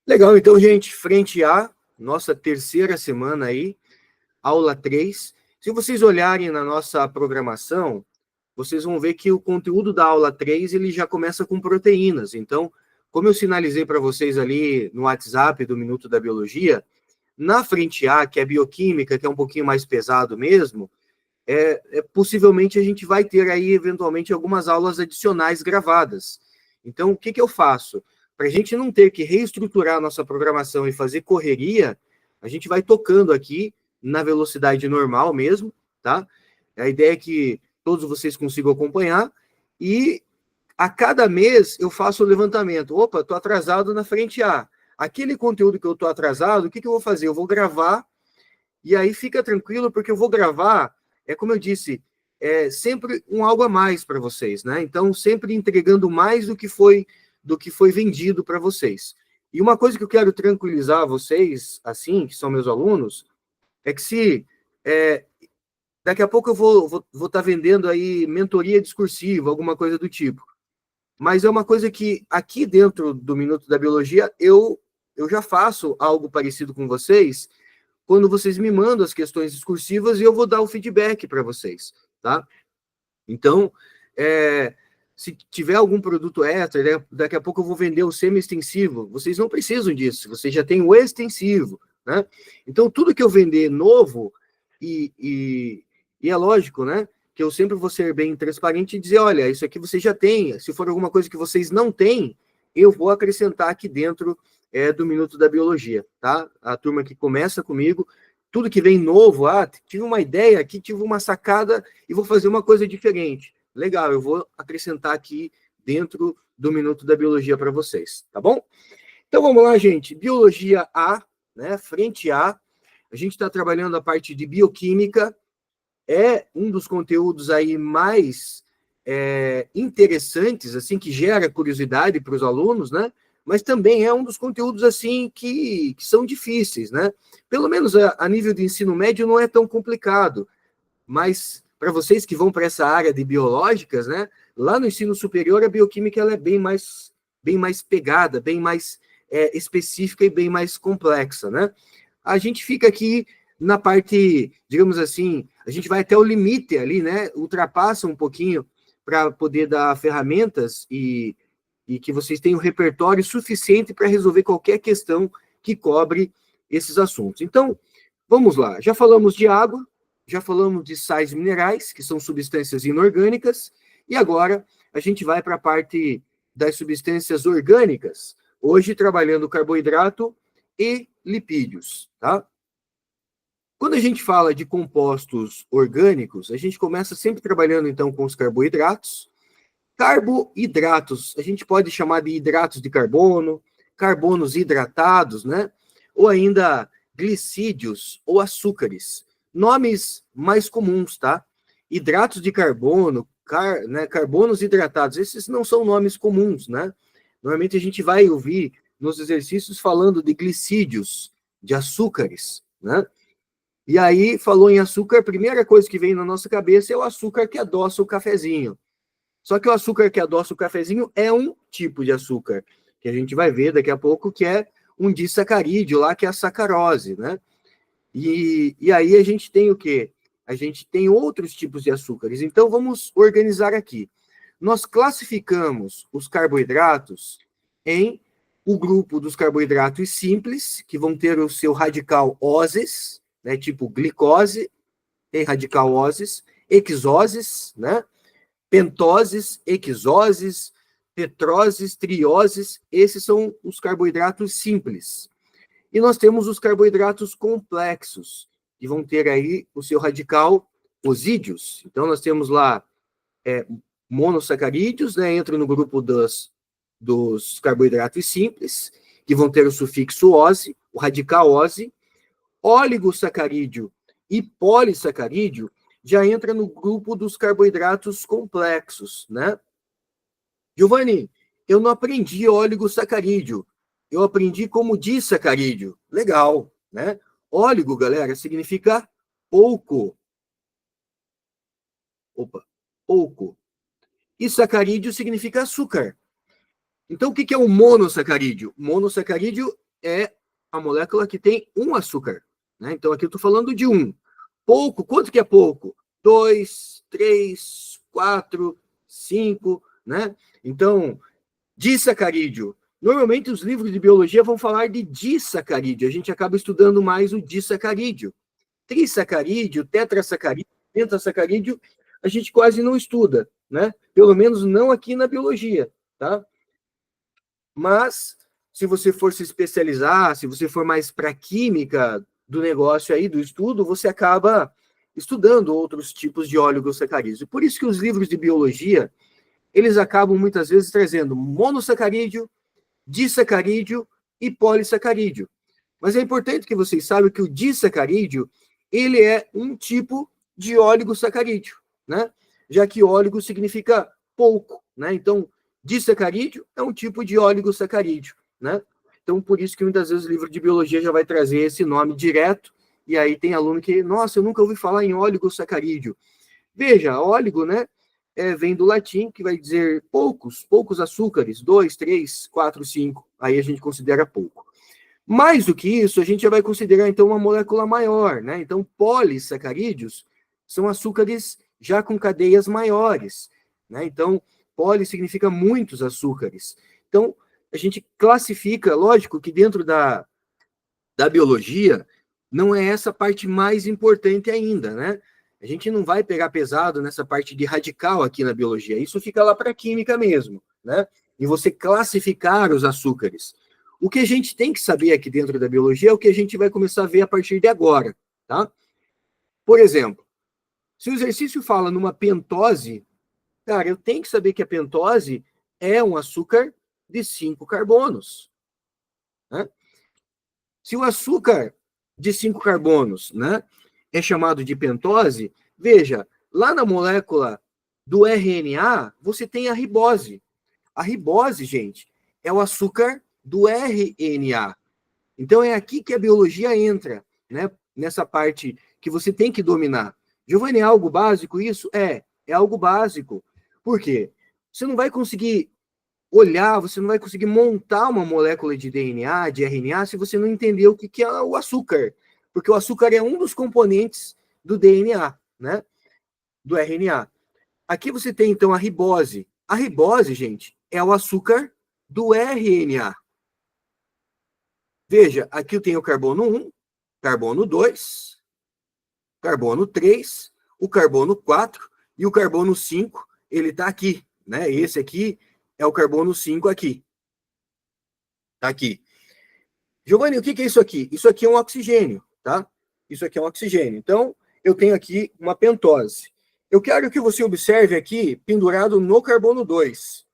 Legal, então, gente, frente A, nossa terceira semana aí, aula 3. Se vocês olharem na nossa programação, vocês vão ver que o conteúdo da aula 3 ele já começa com proteínas. Então, como eu sinalizei para vocês ali no WhatsApp do Minuto da Biologia, na frente A, que é bioquímica, que é um pouquinho mais pesado mesmo, possivelmente a gente vai ter aí, eventualmente, algumas aulas adicionais gravadas. Então, o que, que eu faço? Para a gente não ter que reestruturar a nossa programação e fazer correria, a gente vai tocando aqui na velocidade normal mesmo, tá? A ideia é que todos vocês consigam acompanhar e a cada mês eu faço o levantamento. Opa, estou atrasado na frente A. Aquele conteúdo que eu estou atrasado, o que, que eu vou fazer? Eu vou gravar e aí fica tranquilo, porque eu vou gravar, como eu disse, sempre um algo a mais para vocês, né? Então, sempre entregando mais do que foi vendido para vocês. E uma coisa que eu quero tranquilizar vocês, assim, que são meus alunos, é que se daqui a pouco eu vou estar vendendo aí mentoria discursiva, alguma coisa do tipo. Mas é uma coisa que aqui dentro do Minuto da Biologia eu já faço algo parecido com vocês, quando vocês me mandam as questões discursivas e eu vou dar o feedback para vocês, tá? Então, se tiver algum produto extra, né, daqui a pouco eu vou vender o semi-extensivo, vocês não precisam disso, vocês já têm o extensivo, né? Então, tudo que eu vender novo, e é lógico, né, que eu sempre vou ser bem transparente e dizer, olha, isso aqui você já tem, se for alguma coisa que vocês não têm, eu vou acrescentar aqui dentro do Minuto da Biologia, tá? A turma que começa comigo, tudo que vem novo, tive uma ideia aqui, tive uma sacada e vou fazer uma coisa diferente. Legal, eu vou acrescentar aqui dentro do Minuto da Biologia para vocês, tá bom? Então vamos lá, gente. Biologia A, né? Frente A. A gente está trabalhando a parte de bioquímica. É um dos conteúdos aí mais interessantes, assim, que gera curiosidade para os alunos, né? Mas também é um dos conteúdos, assim, que são difíceis, né? Pelo menos a nível de ensino médio não é tão complicado, mas para vocês que vão para essa área de biológicas, né? Lá no ensino superior, a bioquímica ela é bem mais pegada, bem mais específica e bem mais complexa, né? A gente fica aqui na parte, digamos assim, a gente vai até o limite ali, né? Ultrapassa um pouquinho para poder dar ferramentas e que vocês tenham repertório suficiente para resolver qualquer questão que cobre esses assuntos. Então, vamos lá. Já falamos de água, já falamos de sais minerais, que são substâncias inorgânicas, e agora a gente vai para a parte das substâncias orgânicas, hoje trabalhando carboidrato e lipídios, tá? Quando a gente fala de compostos orgânicos, a gente começa sempre trabalhando, então, com os carboidratos. Carboidratos, a gente pode chamar de hidratos de carbono, carbonos hidratados, né? Ou ainda glicídios ou açúcares. Nomes mais comuns, tá? Hidratos de carbono, carbonos hidratados, esses não são nomes comuns, né? Normalmente a gente vai ouvir nos exercícios falando de glicídios, de açúcares, né? E aí, falou em açúcar, a primeira coisa que vem na nossa cabeça é o açúcar que adoça o cafezinho. Só que o açúcar que adoça o cafezinho é um tipo de açúcar, que a gente vai ver daqui a pouco, que é um disacarídeo lá, que é a sacarose, né? E aí a gente tem o quê? A gente tem outros tipos de açúcares. Então, vamos organizar aqui. Nós classificamos os carboidratos em o grupo dos carboidratos simples, que vão ter o seu radical oses, né, tipo glicose, tem radical oses, hexoses, né? Pentoses, hexoses, tetroses, trioses, esses são os carboidratos simples. E nós temos os carboidratos complexos, que vão ter aí o seu radical osídeos. Então, nós temos lá monossacarídeos, né, entram no grupo dos carboidratos simples, que vão ter o sufixo ose, o radical ose. Oligosacarídeo e polissacarídeo já entra no grupo dos carboidratos complexos, né? Giovanni, eu não aprendi oligosacarídeo, eu aprendi como disacarídeo. Legal, né? Óligo, galera, significa pouco. Opa, pouco. E sacarídeo significa açúcar. Então, o que é o monossacarídeo? Monossacarídeo é a molécula que tem um açúcar, né? Então, aqui eu estou falando de um. Pouco, quanto que é pouco? 2, 3, 4, 5, né? Então, disacarídeo. Normalmente os livros de biologia vão falar de disacarídeo. A gente acaba estudando mais o disacarídeo. Trissacarídeo, tetrasacarídeo, pentasacarídeo, a gente quase não estuda, né? Pelo menos não aqui na biologia, tá? Mas, se você for se especializar, se você for mais para a química do negócio aí, do estudo, você acaba estudando outros tipos de oligosacarídeos. Por isso que os livros de biologia, eles acabam muitas vezes trazendo monossacarídeo, disacarídeo e polissacarídeo. Mas é importante que vocês saibam que o disacarídeo, ele é um tipo de oligosacarídeo, né? Já que óligo significa pouco, né? Então, disacarídeo é um tipo de oligosacarídeo, né? Então, por isso que muitas vezes o livro de biologia já vai trazer esse nome direto, e aí tem aluno que, nossa, eu nunca ouvi falar em oligosacarídeo. Veja, óligo, né? Vem do latim, que vai dizer poucos açúcares, 2, 3, 4, 5, aí a gente considera pouco. Mais do que isso, a gente já vai considerar, então, uma molécula maior, né? Então, polissacarídeos são açúcares já com cadeias maiores, né? Então, poli significa muitos açúcares. Então, a gente classifica, lógico que dentro da biologia, não é essa parte mais importante ainda, né? A gente não vai pegar pesado nessa parte de radical aqui na biologia, isso fica lá para a química mesmo, né? E você classificar os açúcares. O que a gente tem que saber aqui dentro da biologia é o que a gente vai começar a ver a partir de agora, tá? Por exemplo, se o exercício fala numa pentose, cara, eu tenho que saber que a pentose é um açúcar de 5 carbonos, né? Se o açúcar de 5 carbonos, né, é chamado de pentose, veja, lá na molécula do RNA, você tem a ribose. A ribose, gente, é o açúcar do RNA. Então é aqui que a biologia entra, né? Nessa parte que você tem que dominar. Giovanni, é algo básico isso? É algo básico. Por quê? Você não vai conseguir olhar, você não vai conseguir montar uma molécula de DNA, de RNA, se você não entender o que é o açúcar. Porque o açúcar é um dos componentes do DNA, né? Do RNA. Aqui você tem, então, a ribose. A ribose, gente, é o açúcar do RNA. Veja, aqui eu tenho o carbono 1, carbono 2, carbono 3, o carbono 4 e o carbono 5, ele está aqui, né? Esse aqui é o carbono 5 aqui. Está aqui. Giovanni, o que é isso aqui? Isso aqui é um oxigênio, tá? Isso aqui é um oxigênio. Então, eu tenho aqui uma pentose. Eu quero que você observe aqui, pendurado no carbono 2.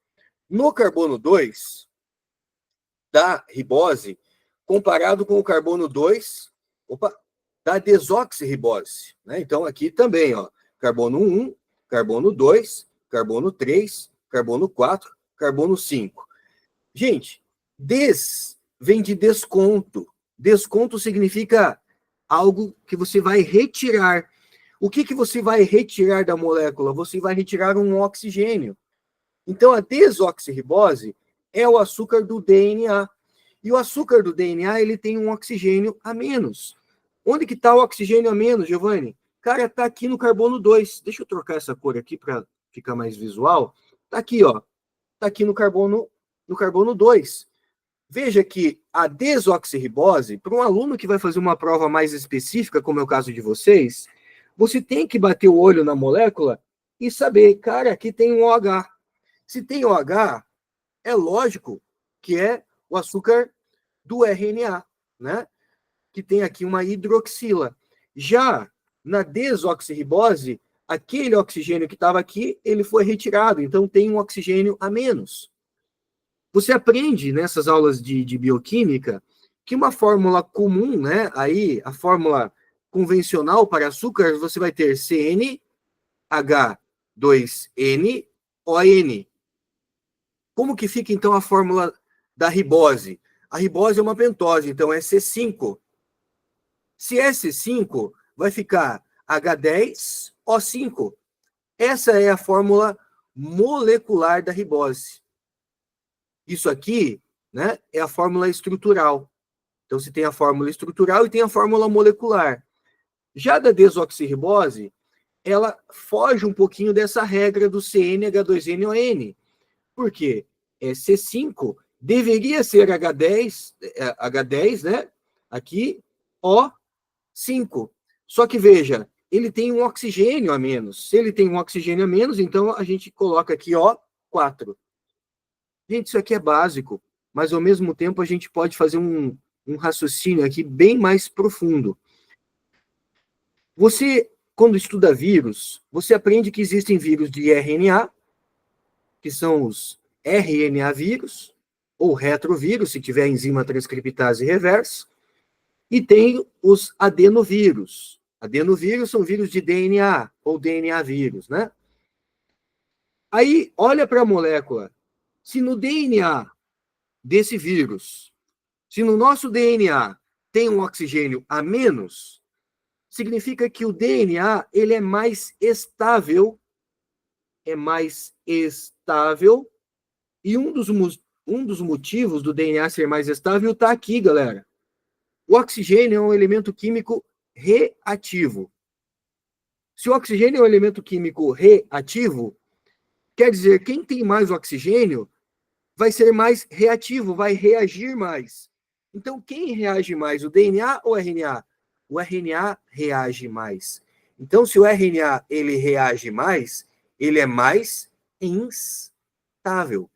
No carbono 2, da ribose, comparado com o carbono 2, da desoxirribose, né? Então, aqui também, ó, carbono 1, carbono 2, carbono 3, carbono 4, carbono 5. Gente, vem de desconto. Desconto significa algo que você vai retirar. O que você vai retirar da molécula? Você vai retirar um oxigênio. Então, a desoxirribose é o açúcar do DNA. E o açúcar do DNA, ele tem um oxigênio a menos. Onde que está o oxigênio a menos, Giovanni? Cara, está aqui no carbono 2. Deixa eu trocar essa cor aqui para ficar mais visual. Está aqui, ó. Está aqui no carbono 2. Veja que a desoxirribose, para um aluno que vai fazer uma prova mais específica, como é o caso de vocês, você tem que bater o olho na molécula e saber, cara, aqui tem um OH. Se tem OH, é lógico que é o açúcar do RNA, né? Que tem aqui uma hidroxila. Já na desoxirribose, aquele oxigênio que estava aqui, ele foi retirado, então tem um oxigênio a menos. Você aprende nessas aulas de bioquímica que uma fórmula comum, né? Aí a fórmula convencional para açúcar, você vai ter CnH2nON. Como que fica então a fórmula da ribose? A ribose é uma pentose, então é C5. Se é C5, vai ficar H10O5. Essa é a fórmula molecular da ribose. Isso aqui, né, é a fórmula estrutural. Então, se tem a fórmula estrutural e tem a fórmula molecular. Já da desoxirribose, ela foge um pouquinho dessa regra do CnH2nOn. Por quê? C5 deveria ser H10, né? Aqui, O5. Só que, veja, ele tem um oxigênio a menos. Se ele tem um oxigênio a menos, então a gente coloca aqui O4. Gente, isso aqui é básico, mas ao mesmo tempo a gente pode fazer um raciocínio aqui bem mais profundo. Você, quando estuda vírus, você aprende que existem vírus de RNA, que são os RNA vírus, ou retrovírus, se tiver enzima transcriptase reversa, e tem os adenovírus. Adenovírus são vírus de DNA, ou DNA vírus, né? Aí, olha para a molécula. Se no DNA desse vírus, se no nosso DNA tem um oxigênio a menos, significa que o DNA ele é mais estável, e um dos motivos do DNA ser mais estável está aqui, galera. O oxigênio é um elemento químico reativo. Se o oxigênio é um elemento químico reativo, quer dizer, quem tem mais oxigênio vai ser mais reativo, vai reagir mais. Então, quem reage mais, o DNA ou o RNA? O RNA reage mais. Então, se o RNA ele reage mais, ele é mais instável.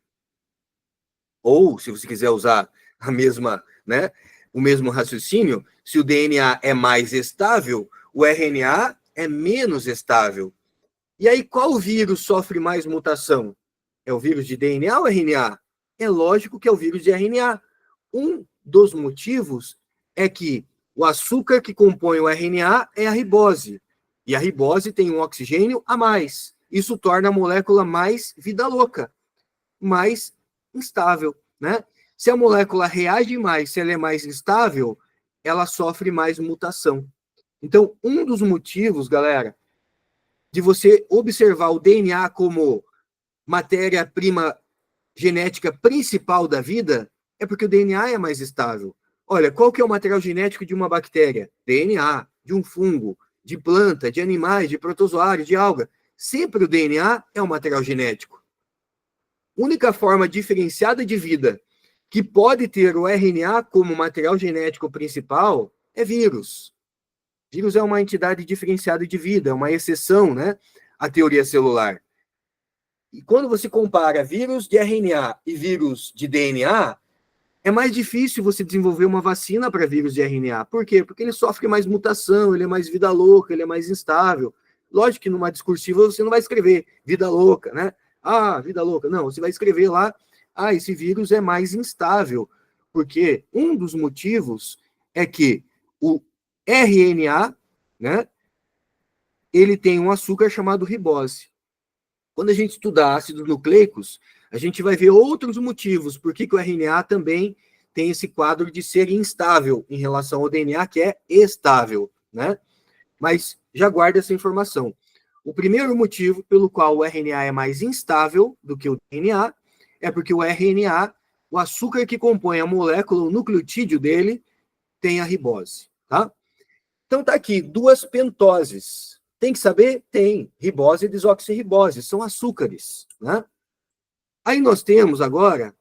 Ou, se você quiser usar a mesma, né, o mesmo raciocínio, se o DNA é mais estável, o RNA é menos estável. E aí, qual vírus sofre mais mutação? É o vírus de DNA ou RNA? É lógico que é o vírus de RNA. Um dos motivos é que o açúcar que compõe o RNA é a ribose. E a ribose tem um oxigênio a mais. Isso torna a molécula mais vida louca, mais instável, né? Se a molécula reage mais, se ela é mais instável, ela sofre mais mutação. Então, um dos motivos, galera, de você observar o DNA como matéria-prima genética principal da vida é porque o DNA é mais estável. Olha, qual que é o material genético de uma bactéria? DNA, de um fungo, de planta, de animais, de protozoários, de alga. Sempre o DNA é um material genético. Única forma diferenciada de vida que pode ter o RNA como material genético principal é vírus. Vírus é uma entidade diferenciada de vida, é uma exceção, né, à teoria celular. E quando você compara vírus de RNA e vírus de DNA, é mais difícil você desenvolver uma vacina para vírus de RNA. Por quê? Porque ele sofre mais mutação, ele é mais vida louca, ele é mais instável. Lógico que numa discursiva você não vai escrever vida louca, né? Ah, vida louca. Não, você vai escrever lá, esse vírus é mais instável. Porque um dos motivos é que o RNA, né, ele tem um açúcar chamado ribose. Quando a gente estudar ácidos nucleicos, a gente vai ver outros motivos por que o RNA também tem esse quadro de ser instável em relação ao DNA, que é estável, né? Mas já guarda essa informação. O primeiro motivo pelo qual o RNA é mais instável do que o DNA é porque o RNA, o açúcar que compõe a molécula, o nucleotídeo dele, tem a ribose, tá? Então tá aqui, duas pentoses. Tem que saber? Tem. Ribose e desoxirribose, são açúcares, né? Aí nós temos agora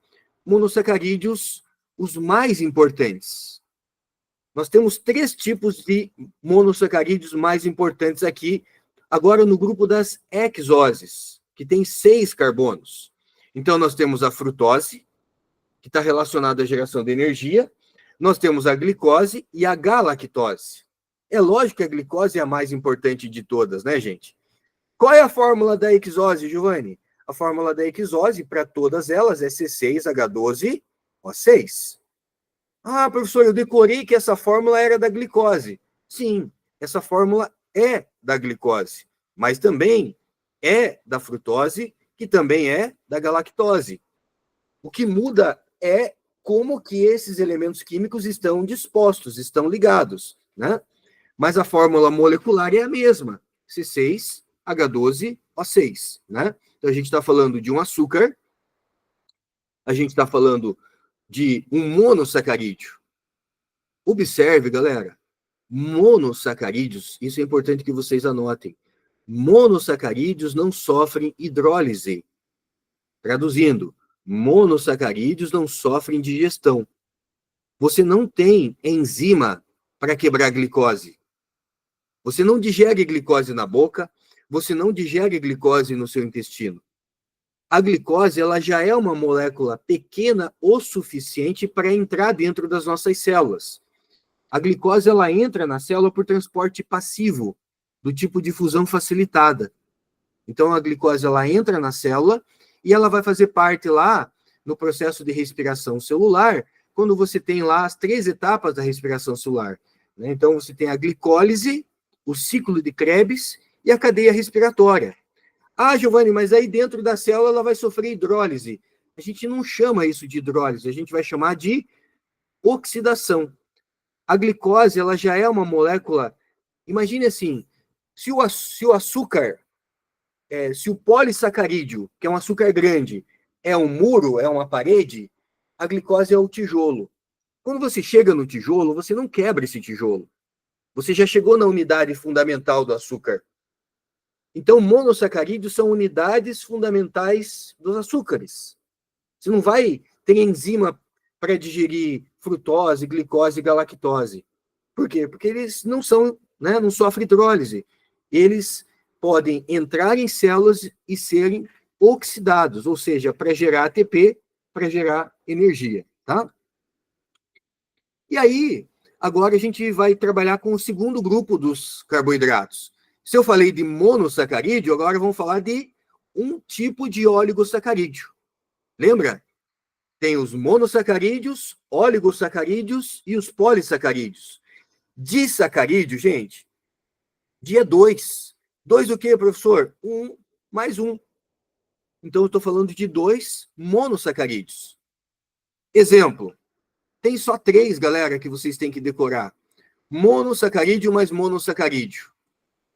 monossacarídeos, os mais importantes. Nós temos 3 tipos de monossacarídeos mais importantes aqui, agora no grupo das hexoses, que tem 6 carbonos. Então nós temos a frutose, que está relacionada à geração de energia, nós temos a glicose e a galactose. É lógico que a glicose é a mais importante de todas, né, gente? Qual é a fórmula da hexose, Giovanni? A fórmula da hexose, para todas elas, é C6H12O6. Ah, professor, eu decorei que essa fórmula era da glicose. Sim, essa fórmula é da glicose, mas também é da frutose, que também é da galactose. O que muda é como que esses elementos químicos estão dispostos, estão ligados, né? Mas a fórmula molecular é a mesma, C6H12O6, né? Então a gente está falando de um açúcar, a gente está falando de um monossacarídeo. Observe, galera, monossacarídeos, isso é importante que vocês anotem, monossacarídeos não sofrem hidrólise. Traduzindo, monossacarídeos não sofrem digestão. Você não tem enzima para quebrar a glicose. Você não digere glicose na boca, você não digere glicose no seu intestino. A glicose, ela já é uma molécula pequena o suficiente para entrar dentro das nossas células. A glicose, ela entra na célula por transporte passivo, do tipo de fusão facilitada. Então, a glicose, ela entra na célula e ela vai fazer parte lá no processo de respiração celular, quando você tem lá as 3 etapas da respiração celular. Né? Então, você tem a glicólise, o ciclo de Krebs e a cadeia respiratória. Ah, Giovanni, mas aí dentro da célula ela vai sofrer hidrólise. A gente não chama isso de hidrólise, a gente vai chamar de oxidação. A glicose, ela já é uma molécula... Imagine assim, se o açúcar, se o polissacarídeo, que é um açúcar grande, é um muro, é uma parede, a glicose é o tijolo. Quando você chega no tijolo, você não quebra esse tijolo. Você já chegou na unidade fundamental do açúcar. Então, monossacarídeos são unidades fundamentais dos açúcares. Você não vai ter enzima para digerir frutose, glicose e galactose. Por quê? Porque eles não são, né, não sofrem hidrólise. Eles podem entrar em células e serem oxidados, ou seja, para gerar ATP, para gerar energia, tá? E aí, agora a gente vai trabalhar com o segundo grupo dos carboidratos. Se eu falei de monossacarídeo, agora vamos falar de um tipo de oligosacarídeo. Lembra? Tem os monossacarídeos, oligosacarídeos e os polissacarídeos. Disacarídeo, gente, dia 2. 2 o quê, professor? 1 mais 1. Então, eu estou falando de 2 monossacarídeos. Exemplo. Tem só 3, galera, que vocês têm que decorar. Monossacarídeo mais monossacarídeo.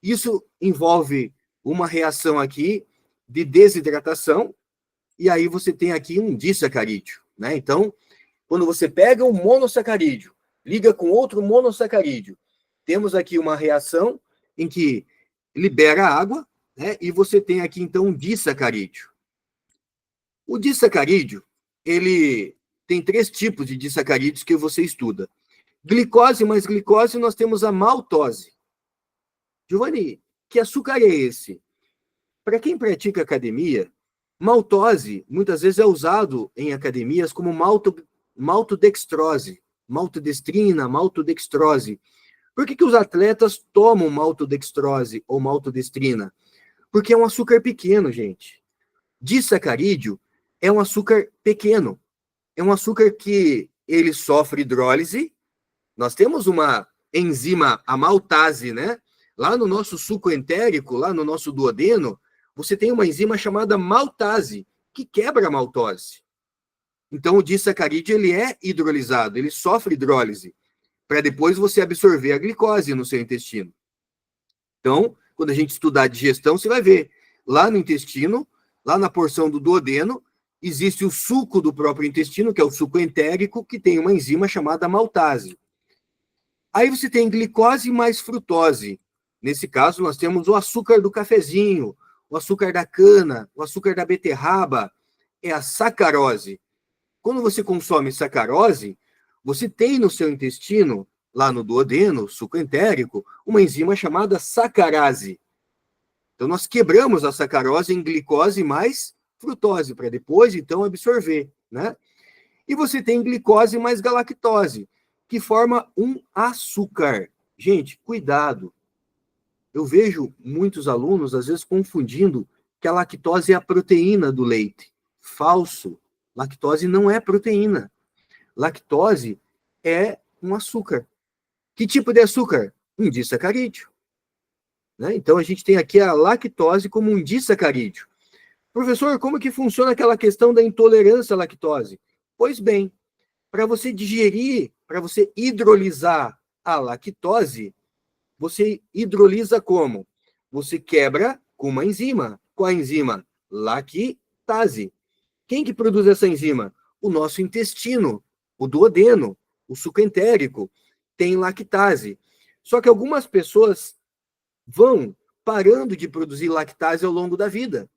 Isso envolve uma reação aqui de desidratação, e aí você tem aqui um disacarídeo, né? Então, quando você pega um monossacarídeo, liga com outro monossacarídeo, temos aqui uma reação em que libera água, né? E você tem aqui, então, um disacarídeo. O disacarídeo, ele tem 3 tipos de disacarídeos que você estuda. Glicose mais glicose, nós temos a maltose. Giovanni, que açúcar é esse? Para quem pratica academia, maltose muitas vezes é usado em academias como maltodextrose, maltodestrina, maltodextrose. Por que os atletas tomam maltodextrose ou maltodestrina? Porque é um açúcar pequeno, gente. Disacarídeo é um açúcar pequeno. É um açúcar que ele sofre hidrólise. Nós temos uma enzima, a maltase, né? Lá no nosso suco entérico, lá no nosso duodeno, você tem uma enzima chamada maltase, que quebra a maltose. Então, o disacarídeo, ele é hidrolisado, ele sofre hidrólise, para depois você absorver a glicose no seu intestino. Então, quando a gente estudar a digestão, você vai ver, lá no intestino, lá na porção do duodeno, existe o suco do próprio intestino, que é o suco entérico, que tem uma enzima chamada maltase. Aí você tem glicose mais frutose. Nesse caso, nós temos o açúcar do cafezinho, o açúcar da cana, o açúcar da beterraba, é a sacarose. Quando você consome sacarose, você tem no seu intestino, lá no duodeno, suco entérico, uma enzima chamada sacarase. Então, nós quebramos a sacarose em glicose mais frutose, para depois, então, absorver, né? E você tem glicose mais galactose, que forma um açúcar. Gente, cuidado. Eu vejo muitos alunos, às vezes, confundindo que a lactose é a proteína do leite. Falso. Lactose não é proteína. Lactose é um açúcar. Que tipo de açúcar? Um disacarídeo. Né? Então, a gente tem aqui a lactose como um disacarídeo. Professor, como que funciona aquela questão da intolerância à lactose? Pois bem, para você digerir, para você hidrolisar a lactose, você hidrolisa como? Você quebra com uma enzima. Qual a enzima? Lactase. Quem que produz essa enzima? O nosso intestino, o duodeno, o suco entérico. tem lactase. Só que algumas pessoas vão parando de produzir lactase ao longo da vida.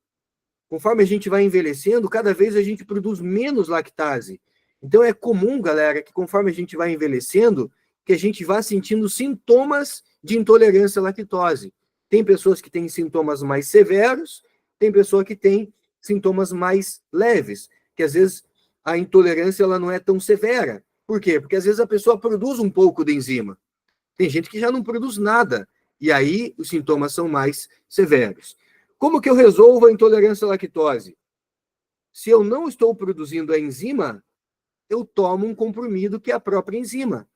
Conforme a gente vai envelhecendo, cada vez a gente produz menos lactase. Então é comum, galera, que conforme a gente vai envelhecendo, que a gente vá sentindo sintomas de intolerância à lactose. Tem pessoas que têm sintomas mais severos, tem pessoa que tem sintomas mais leves, que às vezes a intolerância ela não é tão severa. Por quê? Porque às vezes a pessoa produz um pouco de enzima. Tem gente que já não produz nada, e aí os sintomas são mais severos. Como que eu resolvo a intolerância à lactose? Se eu não estou produzindo a enzima, eu tomo um comprimido que é a própria enzima.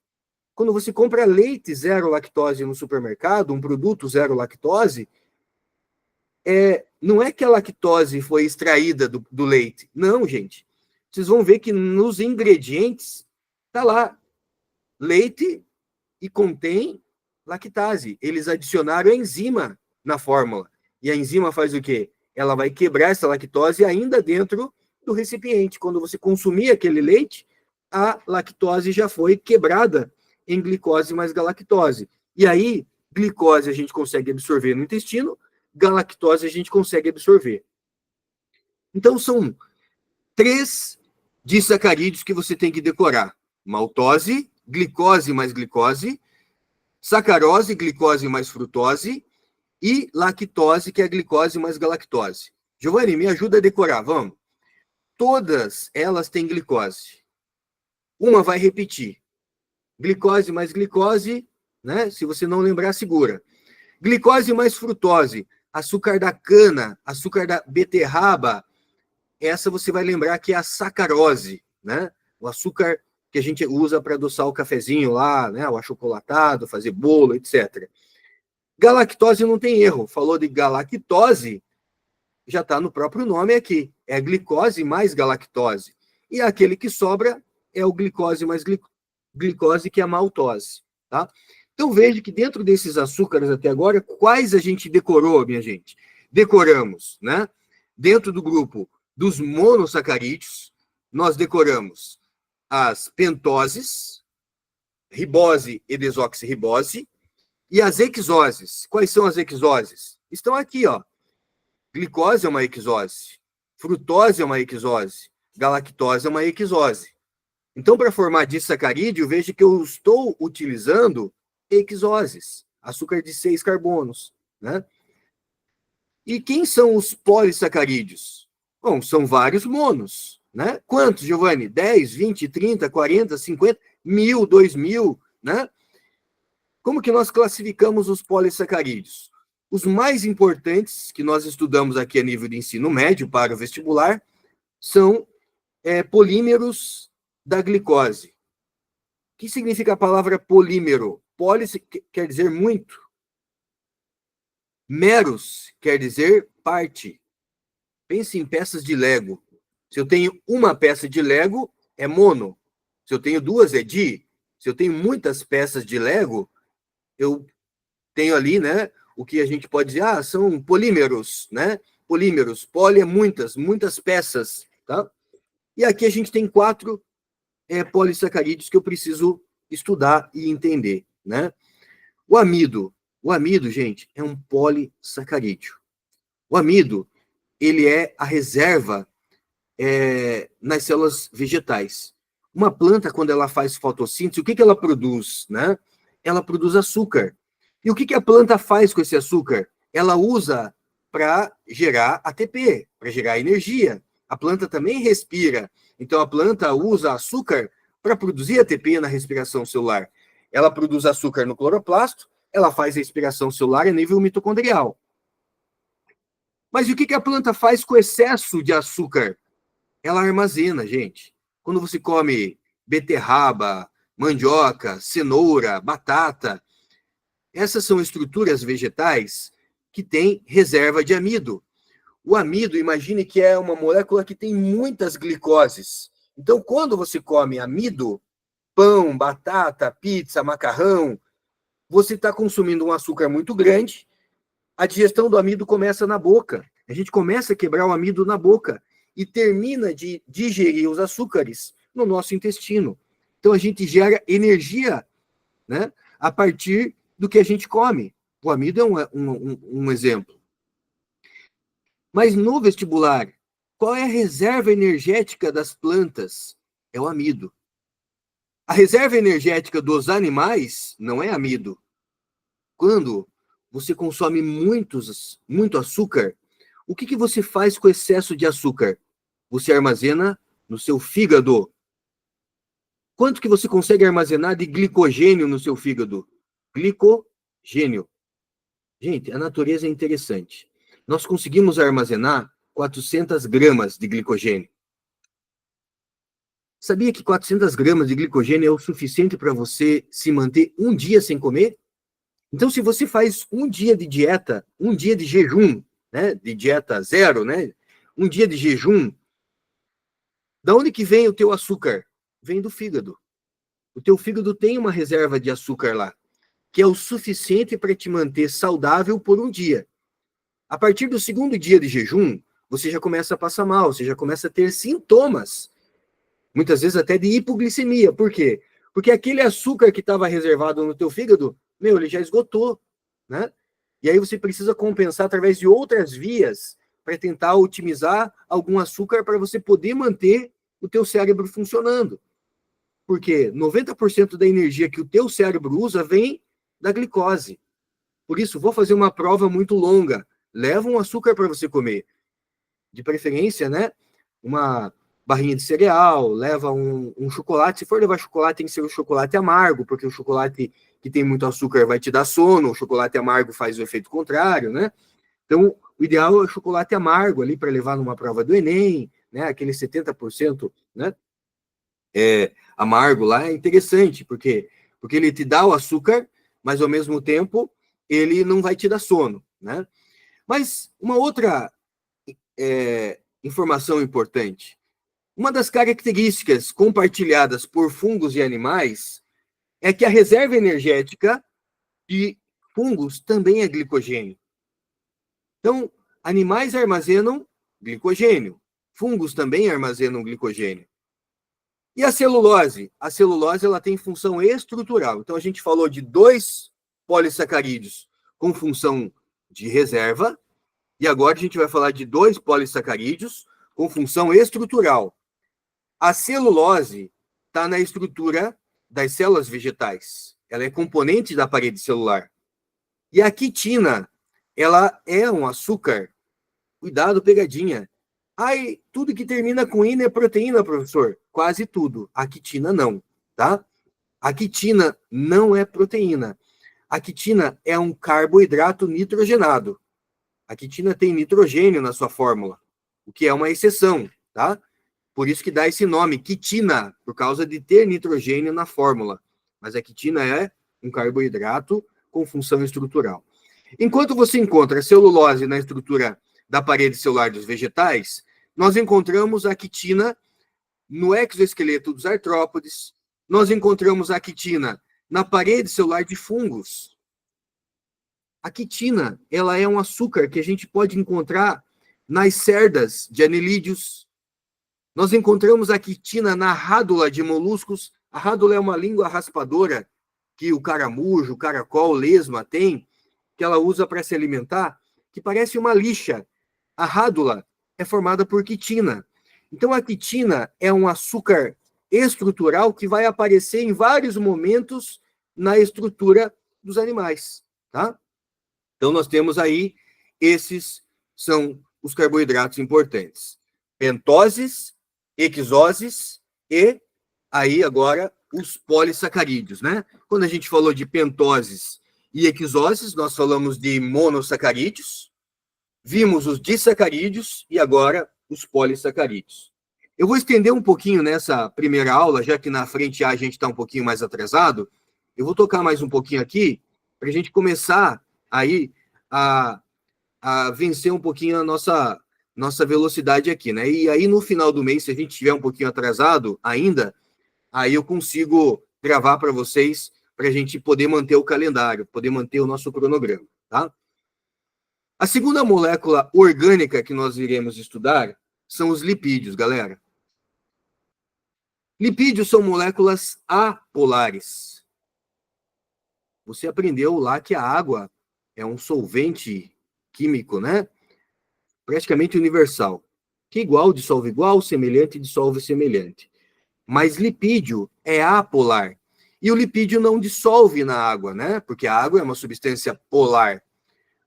Quando você compra leite zero lactose no supermercado, um produto zero lactose, não é que a lactose foi extraída do leite. Não, gente. Vocês vão ver que nos ingredientes está lá leite e contém lactase. Eles adicionaram a enzima na fórmula. E a enzima faz o quê? Ela vai quebrar essa lactose ainda dentro do recipiente. Quando você consumir aquele leite, a lactose já foi quebrada em glicose mais galactose. E aí, glicose a gente consegue absorver no intestino, galactose a gente consegue absorver. Então, são 3 disacarídeos que você tem que decorar. Maltose, glicose mais glicose, sacarose, glicose mais frutose, e lactose, que é a glicose mais galactose. Giovanni, me ajuda a decorar, vamos. Todas elas têm glicose. Uma vai repetir. Glicose mais glicose, né? Se você não lembrar, segura. Glicose mais frutose, açúcar da cana, açúcar da beterraba, essa você vai lembrar que é a sacarose, né? O açúcar que a gente usa para adoçar o cafezinho lá, né? O achocolatado, fazer bolo, etc. Galactose não tem erro. Falou de galactose, já está no próprio nome aqui. É glicose mais galactose. E aquele que sobra é o glicose mais glicose, que é a maltose. Tá? Então veja que dentro desses açúcares até agora, quais a gente decorou, minha gente? Decoramos, né? Dentro do grupo dos monossacarídeos, nós decoramos as pentoses, ribose e desoxirribose, e as hexoses. Quais são as hexoses? Estão aqui, ó. Glicose é uma hexose, frutose é uma hexose, galactose é uma hexose. Então, para formar disacarídeo, veja que eu estou utilizando hexoses, açúcar de 6 carbonos, né? E quem são os polissacarídeos? Bom, são vários monos, né? Quantos, Giovanni? 10, 20, 30, 40, 50, 1000, 2000, né? Como que nós classificamos os polissacarídeos? Os mais importantes, que nós estudamos aqui a nível de ensino médio para o vestibular, são polímeros da glicose. O que significa a palavra polímero? Polis quer dizer muito. Meros quer dizer parte. Pense em peças de Lego. Se eu tenho uma peça de Lego, é mono. Se eu tenho 2, é di. Se eu tenho muitas peças de Lego, eu tenho ali, né, o que a gente pode dizer, são polímeros, né? Polímeros, poli é muitas peças, tá? E aqui a gente tem 4 polissacarídeos que eu preciso estudar e entender, né? O amido, gente, é um polissacarídeo. O amido, ele é a reserva nas células vegetais. Uma planta, quando ela faz fotossíntese, o que ela produz, né? Ela produz açúcar. E o que a planta faz com esse açúcar? Ela usa para gerar ATP, para gerar energia. A planta também respira. Então, a planta usa açúcar para produzir ATP na respiração celular. Ela produz açúcar no cloroplasto, ela faz a respiração celular a nível mitocondrial. Mas e o que a planta faz com o excesso de açúcar? Ela armazena, gente. Quando você come beterraba, mandioca, cenoura, batata, essas são estruturas vegetais que têm reserva de amido. O amido, imagine que é uma molécula que tem muitas glicoses. Então, quando você come amido, pão, batata, pizza, macarrão, você está consumindo um açúcar muito grande, a digestão do amido começa na boca. A gente começa a quebrar o amido na boca e termina de digerir os açúcares no nosso intestino. Então, a gente gera energia, né, a partir do que a gente come. O amido é um exemplo. Mas no vestibular, qual é a reserva energética das plantas? É o amido. A reserva energética dos animais não é amido. Quando você consome muito açúcar, o que você faz com o excesso de açúcar? Você armazena no seu fígado. Quanto que você consegue armazenar de glicogênio no seu fígado? Glicogênio. Gente, a natureza é interessante. Nós conseguimos armazenar 400 gramas de glicogênio. Sabia que 400 gramas de glicogênio é o suficiente para você se manter um dia sem comer? Então, se você faz um dia de dieta, um dia de jejum, né, de dieta zero, né, um dia de jejum, da onde que vem o teu açúcar? Vem do fígado. O teu fígado tem uma reserva de açúcar lá, que é o suficiente para te manter saudável por um dia. A partir do segundo dia de jejum, você já começa a passar mal, você já começa a ter sintomas, muitas vezes até de hipoglicemia. Por quê? Porque aquele açúcar que estava reservado no teu fígado, ele já esgotou, né? E aí você precisa compensar através de outras vias para tentar otimizar algum açúcar para você poder manter o teu cérebro funcionando. Porque 90% da energia que o teu cérebro usa vem da glicose. Por isso, vou fazer uma prova muito longa. Leva um açúcar para você comer. De preferência, né? Uma barrinha de cereal, leva um chocolate. Se for levar chocolate, tem que ser um chocolate amargo, porque o chocolate que tem muito açúcar vai te dar sono, o chocolate amargo faz o efeito contrário, né? Então, o ideal é o chocolate amargo ali para levar numa prova do Enem, né? Aquele 70%, né? Amargo lá é interessante, porque ele te dá o açúcar, mas ao mesmo tempo ele não vai te dar sono, né? Mas uma outra informação importante. Uma das características compartilhadas por fungos e animais é que a reserva energética de fungos também é glicogênio. Então, animais armazenam glicogênio, fungos também armazenam glicogênio. E a celulose? A celulose ela tem função estrutural. Então, a gente falou de 2 polissacarídeos com função de reserva, e agora a gente vai falar de 2 polissacarídeos com função estrutural. A celulose está na estrutura das células vegetais. Ela é componente da parede celular. E a quitina, ela é um açúcar. Cuidado, pegadinha. Ai, tudo que termina com ina é proteína, professor. Quase tudo. A quitina não, tá? A quitina não é proteína. A quitina é um carboidrato nitrogenado. A quitina tem nitrogênio na sua fórmula, o que é uma exceção, tá? Por isso que dá esse nome, quitina, por causa de ter nitrogênio na fórmula. Mas a quitina é um carboidrato com função estrutural. Enquanto você encontra a celulose na estrutura da parede celular dos vegetais, nós encontramos a quitina no exoesqueleto dos artrópodes, nós encontramos a quitina na parede celular de fungos. A quitina, ela é um açúcar que a gente pode encontrar nas cerdas de anelídeos. Nós encontramos a quitina na rádula de moluscos. A rádula é uma língua raspadora que o caramujo, o caracol, lesma tem, que ela usa para se alimentar, que parece uma lixa. A rádula é formada por quitina. Então, a quitina é um açúcar estrutural que vai aparecer em vários momentos na estrutura dos animais, tá? Então, nós temos aí, esses são os carboidratos importantes. Pentoses, hexoses e aí agora os polissacarídeos, né? Quando a gente falou de pentoses e hexoses, nós falamos de monossacarídeos, vimos os disacarídeos e agora os polissacarídeos. Eu vou estender um pouquinho nessa primeira aula, já que na frente a gente está um pouquinho mais atrasado. Eu vou tocar mais um pouquinho aqui para a gente começar aí a vencer um pouquinho a nossa velocidade aqui, né? E aí no final do mês, se a gente estiver um pouquinho atrasado ainda, aí eu consigo gravar para vocês para a gente poder manter o calendário, poder manter o nosso cronograma, tá? A segunda molécula orgânica que nós iremos estudar são os lipídios, galera. Lipídios são moléculas apolares. você aprendeu lá que a água é um solvente químico, né? Praticamente universal, que igual dissolve igual, semelhante dissolve semelhante. Mas lipídio é apolar. E o lipídio não dissolve na água, né? Porque a água é uma substância polar.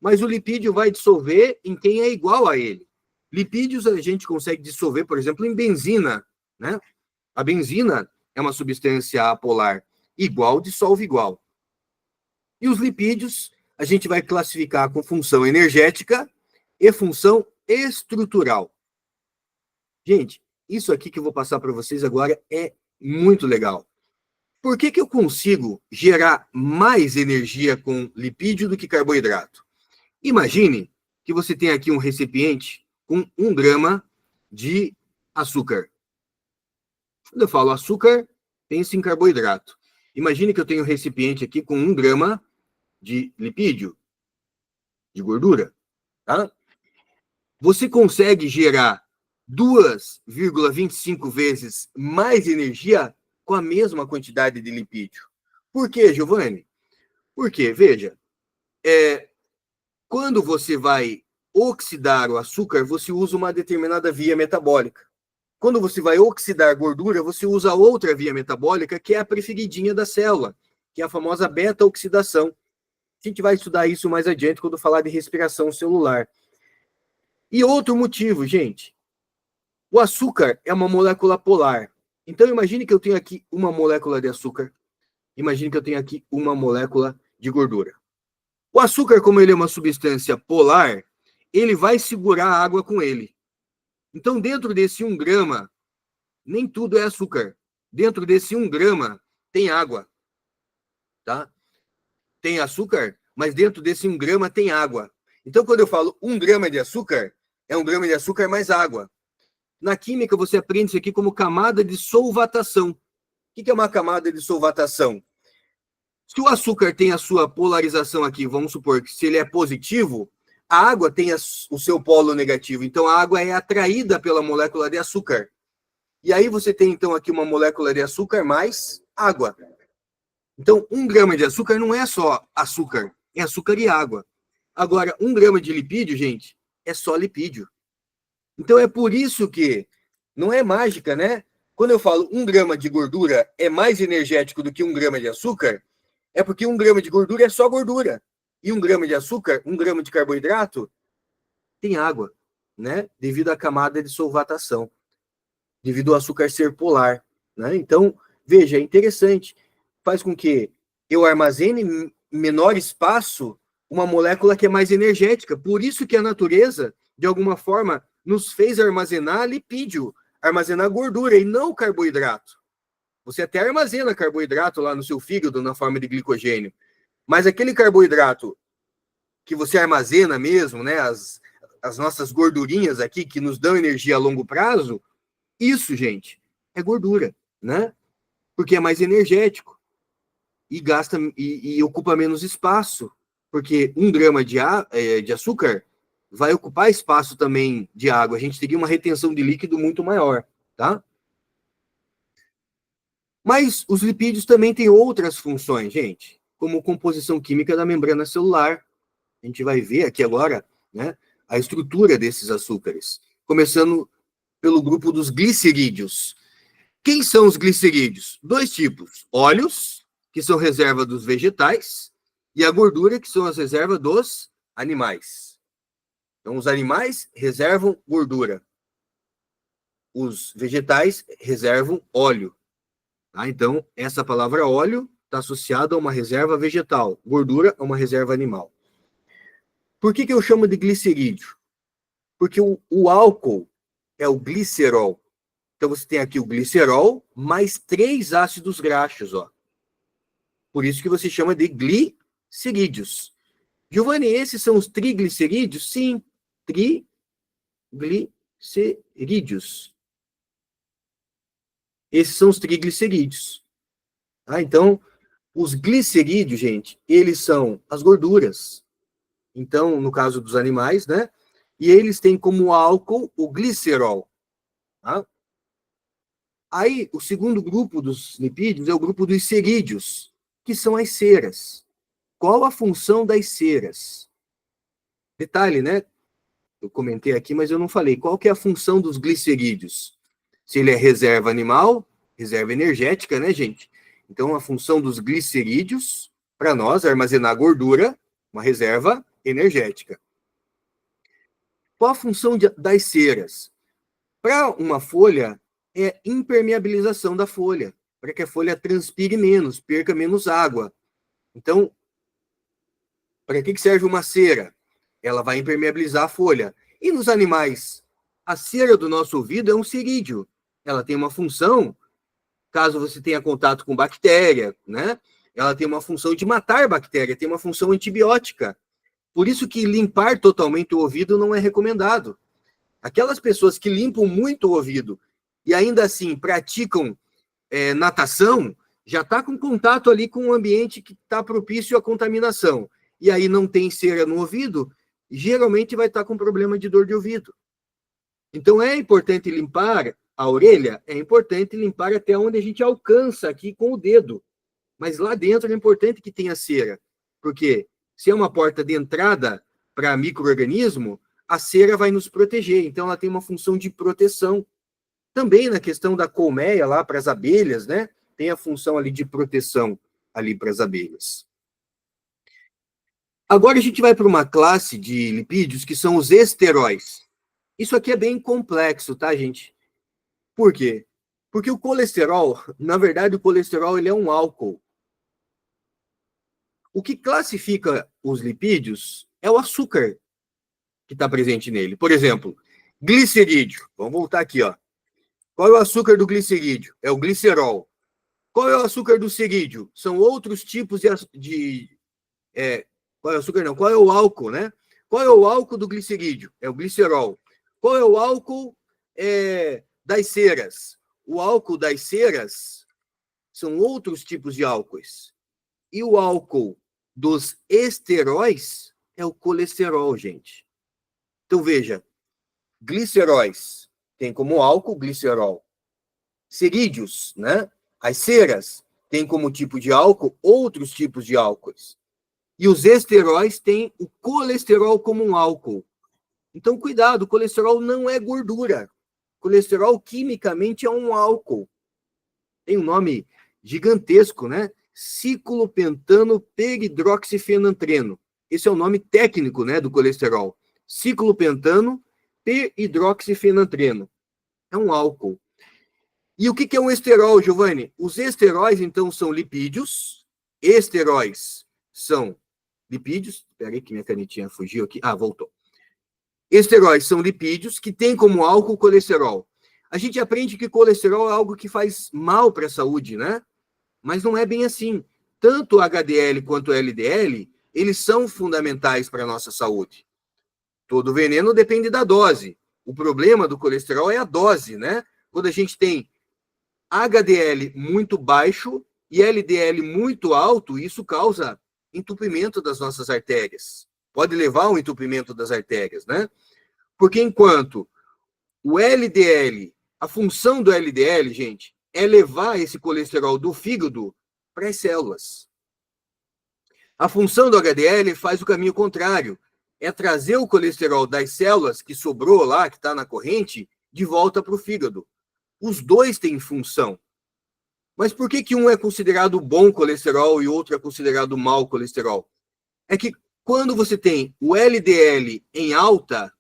Mas o lipídio vai dissolver em quem é igual a ele. Lipídios a gente consegue dissolver, por exemplo, em benzina, né? A benzina é uma substância apolar. Igual dissolve igual. E os lipídios a gente vai classificar com função energética e função estrutural. Gente, isso aqui que eu vou passar para vocês agora é muito legal. Por que eu consigo gerar mais energia com lipídio do que carboidrato? Imagine que você tem aqui um recipiente com 1 grama de açúcar. Quando eu falo açúcar, pense em carboidrato. Imagine que eu tenho um recipiente aqui com 1 grama de lipídio, de gordura, tá? Você consegue gerar 2,25 vezes mais energia com a mesma quantidade de lipídio. Por quê, Giovanni? Porque, veja, quando você vai oxidar o açúcar, você usa uma determinada via metabólica. Quando você vai oxidar gordura, você usa outra via metabólica, que é a preferidinha da célula, que é a famosa beta-oxidação. A gente vai estudar isso mais adiante quando falar de respiração celular. E outro motivo, gente, o açúcar é uma molécula polar. Então, imagine que eu tenho aqui uma molécula de açúcar, imagine que eu tenho aqui uma molécula de gordura. O açúcar, como ele é uma substância polar, ele vai segurar a água com ele. Então, dentro desse 1 grama, nem tudo é açúcar. Dentro desse 1 grama tem água, tá? Tem açúcar, mas dentro desse 1 grama tem água. Então, quando eu falo 1 grama de açúcar, é 1 grama de açúcar mais água. Na química, você aprende isso aqui como camada de solvatação. O que é uma camada de solvatação? Se o açúcar tem a sua polarização aqui, vamos supor que se ele é positivo, a água tem o seu polo negativo. Então, a água é atraída pela molécula de açúcar. E aí você tem, então, aqui uma molécula de açúcar mais água. Então, 1 grama de açúcar não é só açúcar, é açúcar e água. Agora, 1 grama de lipídio, gente, é só lipídio. Então, é por isso que não é mágica, né? Quando eu falo 1 grama de gordura é mais energético do que 1 grama de açúcar, é porque 1 grama de gordura é só gordura. E 1 grama de açúcar, 1 grama de carboidrato, tem água, né? Devido à camada de solvatação. Devido ao açúcar ser polar, né? Então, veja, é interessante. Faz com que eu armazene em menor espaço uma molécula que é mais energética. Por isso que a natureza, de alguma forma, nos fez armazenar lipídio, armazenar gordura e não carboidrato. Você até armazena carboidrato lá no seu fígado na forma de glicogênio, mas aquele carboidrato que você armazena mesmo, né, as nossas gordurinhas aqui que nos dão energia a longo prazo, isso, gente, é gordura, né? Porque é mais energético e gasta e ocupa menos espaço, porque 1 grama de açúcar vai ocupar espaço também de água. A gente teria uma retenção de líquido muito maior, tá? Mas os lipídios também têm outras funções, gente, como composição química da membrana celular. A gente vai ver aqui agora, né, a estrutura desses açúcares, começando pelo grupo dos glicerídeos. Quem são os glicerídeos? 2 tipos: óleos, que são reserva dos vegetais, e a gordura, que são as reservas dos animais. Então, os animais reservam gordura. Os vegetais reservam óleo. Tá? Então, essa palavra óleo está associada a uma reserva vegetal, gordura a uma reserva animal. Por que eu chamo de glicerídeo? Porque o álcool é o glicerol. Então, você tem aqui o glicerol mais 3 ácidos graxos, ó. Por isso que você chama de glicerídeos. Giovanni, esses são os triglicerídeos? Sim, triglicerídeos. Esses são os triglicerídeos. Ah, então, os glicerídeos, gente, eles são as gorduras. Então, no caso dos animais, né? E eles têm como álcool o glicerol. Tá? Aí, o segundo grupo dos lipídios é o grupo dos cerídeos, que são as ceras. qual a função das ceras? Detalhe, né? Eu comentei aqui, mas eu não falei. Qual que é a função dos glicerídeos? Se ele é reserva animal, reserva energética, né, gente? Então, a função dos glicerídeos, para nós, é armazenar gordura, uma reserva energética. Qual a função das ceras? Para uma folha, é impermeabilização da folha, para que a folha transpire menos, perca menos água. Então, para que serve uma cera? Ela vai impermeabilizar a folha. E nos animais, a cera do nosso ouvido é um cerídeo. Ela tem uma função, caso você tenha contato com bactéria, né? Ela tem uma função de matar bactéria, tem uma função antibiótica. Por isso que limpar totalmente o ouvido não é recomendado. Aquelas pessoas que limpam muito o ouvido e ainda assim praticam natação, já está com contato ali com um ambiente que está propício à contaminação. E aí não tem cera no ouvido, geralmente vai estar com problema de dor de ouvido. Então é importante limpar a orelha, é importante limpar até onde a gente alcança aqui com o dedo. Mas lá dentro é importante que tenha cera, porque se é uma porta de entrada para micro-organismo, a cera vai nos proteger, então ela tem uma função de proteção. Também na questão da colmeia lá para as abelhas, né? Tem a função ali de proteção ali para as abelhas. Agora a gente vai para uma classe de lipídios que são os esteróis. Isso aqui é bem complexo, tá, gente? Por quê? Porque o colesterol, na verdade, o colesterol ele é um álcool. O que classifica os lipídios é o açúcar que está presente nele. Por exemplo, glicerídeo. Vamos voltar aqui, ó. Qual é o açúcar do glicerídeo? É o glicerol. Qual é o açúcar do cerídeo? São outros tipos qual é o açúcar, não? Qual é o álcool, né? Qual é o álcool do glicerídeo? É o glicerol. Qual é o álcool das ceras? O álcool das ceras são outros tipos de álcoois. E o álcool dos esteróis é o colesterol, gente. Então, veja, gliceróis tem como álcool glicerol. Cerídeos, né? As ceras têm como tipo de álcool outros tipos de álcoois. E os esteróis têm o colesterol como um álcool. Então, cuidado, o colesterol não é gordura. O colesterol, quimicamente, é um álcool. Tem um nome gigantesco, né? Ciclopentano peridroxifenantreno. Esse é o nome técnico, né, do colesterol. Ciclopentano peridroxifenantreno. É um álcool. E o que é um esterol, Giovanni? Os esteróis, então, são lipídios. Esteróis são lipídios. Espera aí que minha canetinha fugiu aqui. Ah, voltou. Esteróis são lipídios que têm como álcool colesterol. A gente aprende que colesterol é algo que faz mal para a saúde, né? Mas não é bem assim. Tanto o HDL quanto o LDL, eles são fundamentais para a nossa saúde. Todo veneno depende da dose. O problema do colesterol é a dose, né? Quando a gente tem HDL muito baixo e LDL muito alto, isso causa entupimento das nossas artérias. Pode levar ao entupimento das artérias, né? Porque enquanto o LDL, a função do LDL, gente, é levar esse colesterol do fígado para as células. A função do HDL faz o caminho contrário, é trazer o colesterol das células que sobrou lá, que está na corrente, de volta para o fígado. Os dois têm função. Mas por que um é considerado bom colesterol e outro é considerado mau colesterol? É que quando você tem o LDL em alta,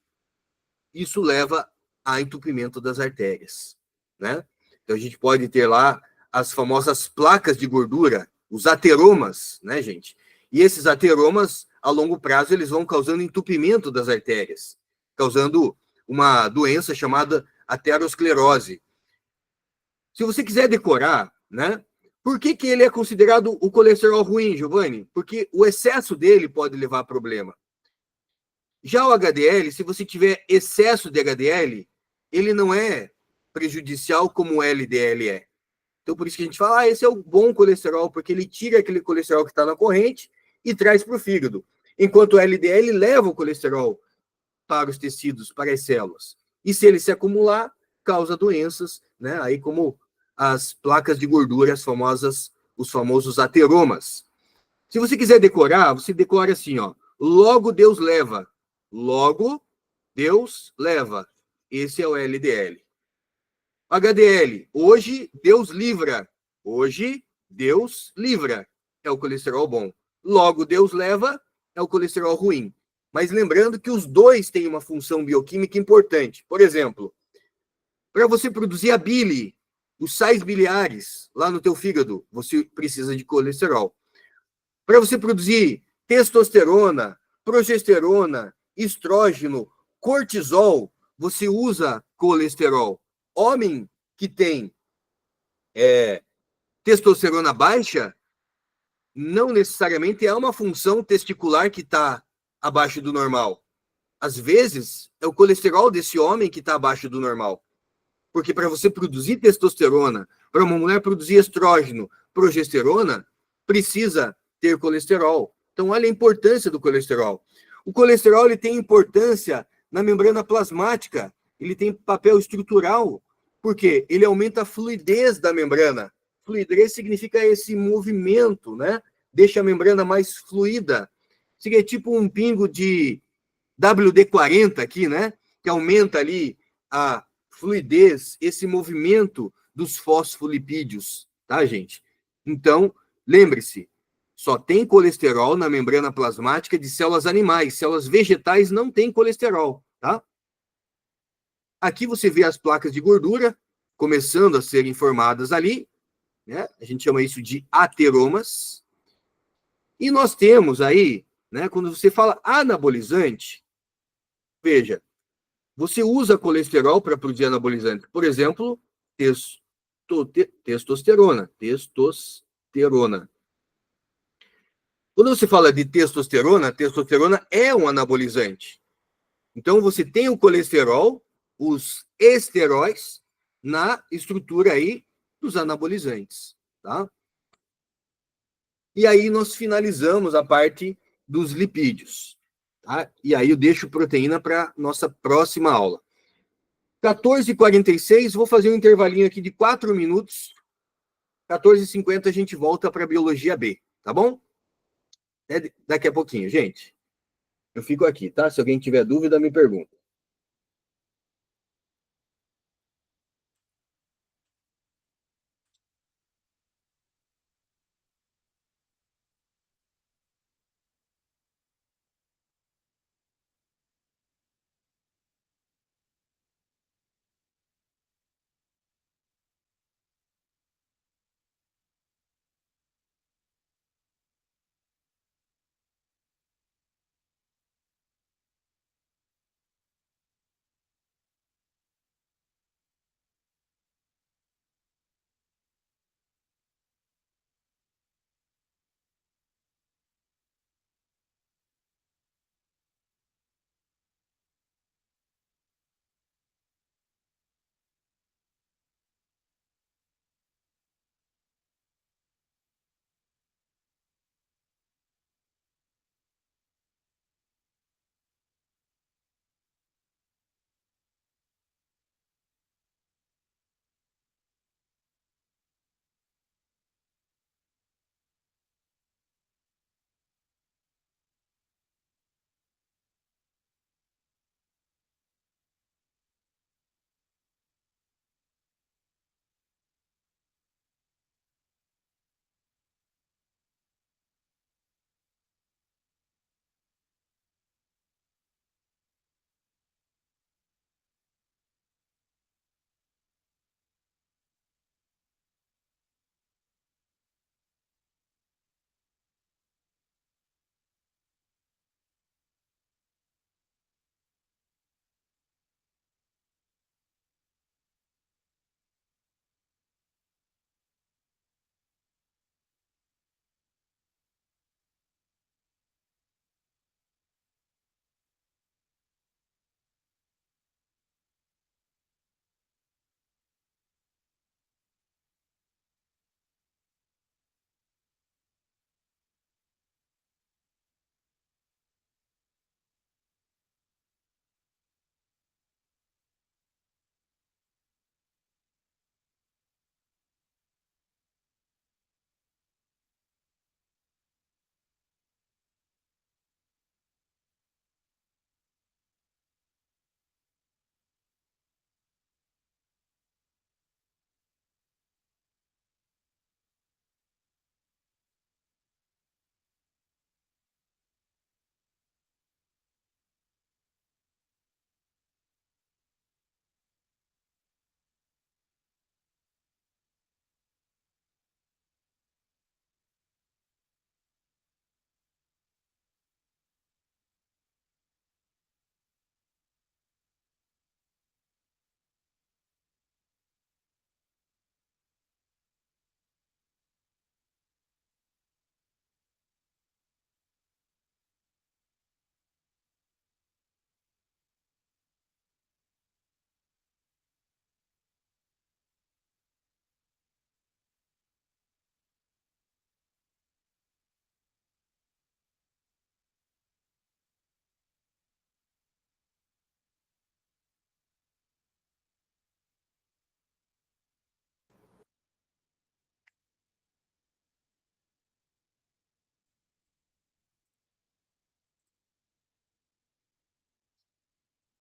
isso leva a entupimento das artérias, né? Então a gente pode ter lá as famosas placas de gordura, os ateromas, né, gente? E esses ateromas, a longo prazo, eles vão causando entupimento das artérias, causando uma doença chamada aterosclerose. Se você quiser decorar, né? Por que ele é considerado o colesterol ruim, Giovanni? Porque o excesso dele pode levar a problema. Já o HDL, se você tiver excesso de HDL, ele não é prejudicial como o LDL é. Então, por isso que a gente fala, esse é o bom colesterol, porque ele tira aquele colesterol que está na corrente e traz para o fígado. Enquanto o LDL leva o colesterol para os tecidos, para as células. E se ele se acumular, causa doenças, né? Aí como as placas de gordura, os famosos ateromas. Se você quiser decorar, você decora assim, ó. Logo Deus leva. Logo Deus leva. Esse é o LDL. HDL. Hoje Deus livra. Hoje Deus livra. É o colesterol bom. Logo Deus leva. É o colesterol ruim. Mas lembrando que os dois têm uma função bioquímica importante. Por exemplo, para você produzir a bile, os sais biliares lá no teu fígado, você precisa de colesterol. Para você produzir testosterona, progesterona, estrógeno, cortisol, você usa colesterol. Homem que tem testosterona baixa, não necessariamente é uma função testicular que está abaixo do normal. Às vezes, é o colesterol desse homem que está abaixo do normal. Porque para você produzir testosterona, para uma mulher produzir estrógeno, progesterona, precisa ter colesterol. Então, olha a importância do colesterol. O colesterol ele tem importância na membrana plasmática, ele tem papel estrutural, porque ele aumenta a fluidez da membrana. Fluidez significa esse movimento, né? Deixa a membrana mais fluida. Seria tipo um pingo de WD-40 aqui, né? Que aumenta ali a fluidez, esse movimento dos fosfolipídios, tá, gente? Então, lembre-se, só tem colesterol na membrana plasmática de células animais. Células vegetais não têm colesterol, tá? Aqui você vê as placas de gordura começando a serem formadas ali, né? A gente chama isso de ateromas. E nós temos aí, né, quando você fala anabolizante, veja, você usa colesterol para produzir anabolizante. Por exemplo, testosterona. Testosterona. Quando você fala de testosterona, testosterona é um anabolizante. Então, você tem o colesterol, os esteróis, na estrutura aí dos anabolizantes, tá? E aí nós finalizamos a parte dos lipídios, tá? E aí eu deixo proteína para nossa próxima aula. 14h46, vou fazer um intervalinho aqui de 4 minutos. 14h50 a gente volta para a biologia B, tá bom? Daqui a pouquinho, gente. Eu fico aqui, tá? Se alguém tiver dúvida, me pergunta.